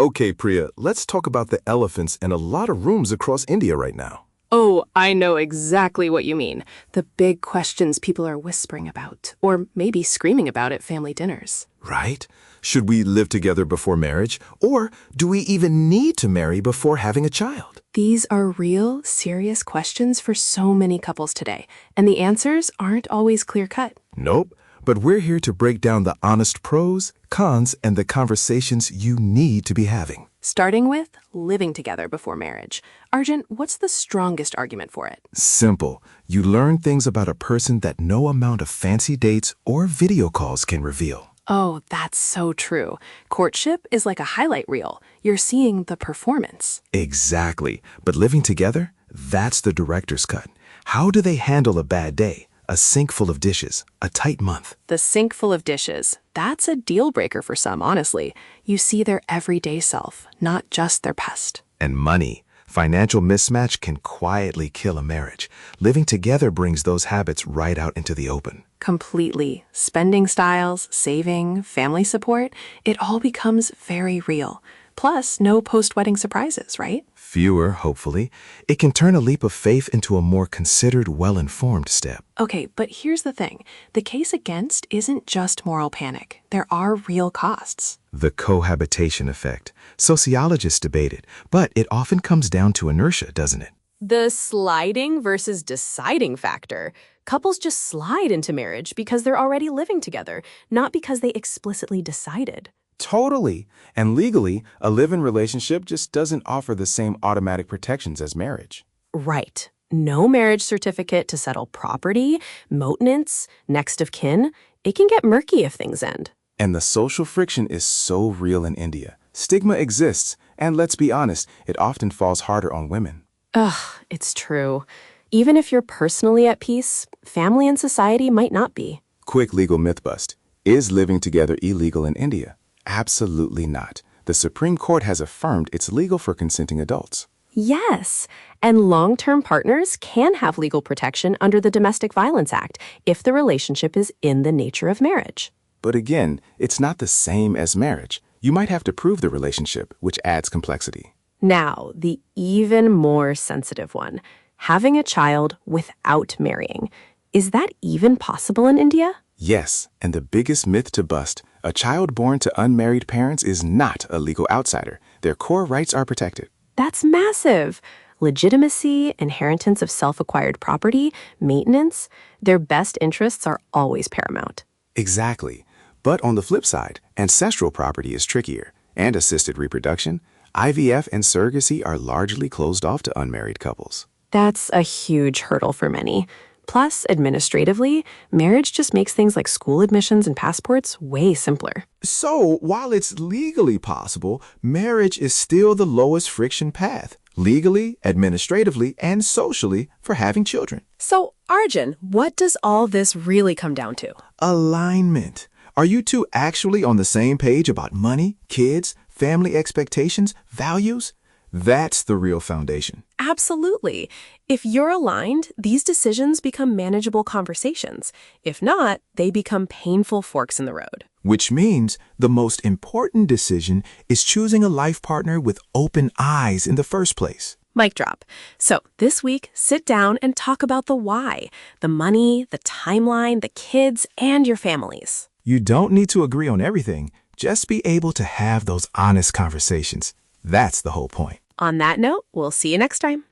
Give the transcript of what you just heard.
Okay, Priya, let's talk about the elephants in a lot of rooms across India right now. Oh, I know exactly what you mean. The big questions people are whispering about, or maybe screaming about at family dinners. Right? Should we live together before marriage? Or do we even need to marry before having a child? These are real, serious questions for so many couples today, and the answers aren't always clear-cut. Nope. But we're here to break down the honest pros, cons, and the conversations you need to be having. Starting with living together before marriage. Arjun, what's the strongest argument for it? Simple. You learn things about a person that no amount of fancy dates or video calls can reveal. Oh, that's so true. Courtship is like a highlight reel. You're seeing the performance. Exactly. But living together, that's the director's cut. How do they handle a bad day? A sink full of dishes, a tight month. The sink full of dishes. That's a deal breaker for some, honestly. You see their everyday self, not just their past. And money. Financial mismatch can quietly kill a marriage. Living together brings those habits right out into the open. Completely. Spending styles, saving, family support, it all becomes very real. Plus, no post-wedding surprises, right? Fewer, hopefully. It can turn a leap of faith into a more considered, well-informed step. Okay, but here's the thing. The case against isn't just moral panic. There are real costs. The cohabitation effect. Sociologists debate it, but it often comes down to inertia, doesn't it? The sliding versus deciding factor. Couples just slide into marriage because they're already living together, not because they explicitly decided. Totally. And legally, a live-in relationship just doesn't offer the same automatic protections as marriage. Right. No marriage certificate to settle property, maintenance, next of kin. It can get murky if things end. And the social friction is so real in India. Stigma exists, and let's be honest, it often falls harder on women. Ugh, it's true. Even if you're personally at peace, family and society might not be. Quick legal myth bust. Is living together illegal in India? Absolutely not. The Supreme Court has affirmed it's legal for consenting adults. Yes, and long-term partners can have legal protection under the Domestic Violence Act if the relationship is in the nature of marriage. But again, it's not the same as marriage. You might have to prove the relationship, which adds complexity. Now, the even more sensitive one, having a child without marrying. Is that even possible in India? Yes, and the biggest myth to bust, a child born to unmarried parents is not a legal outsider. Their core rights are protected. That's massive. Legitimacy, inheritance of self-acquired property, maintenance, their best interests are always paramount. Exactly. But on the flip side, ancestral property is trickier, and assisted reproduction, IVF and surrogacy are largely closed off to unmarried couples. That's a huge hurdle for many. Plus, administratively, marriage just makes things like school admissions and passports way simpler. So, while it's legally possible, marriage is still the lowest friction path, legally, administratively, and socially for having children. So, Arjun, what does all this really come down to? Alignment. Are you two actually on the same page about money, kids, family expectations, values? That's the real foundation. Absolutely. If you're aligned, these decisions become manageable conversations. If not, they become painful forks in the road. Which means the most important decision is choosing a life partner with open eyes in the first place. Mic drop. So this week, sit down and talk about the why, the money, the timeline, the kids, and your families. You don't need to agree on everything. Just be able to have those honest conversations. That's the whole point. On that note, we'll see you next time.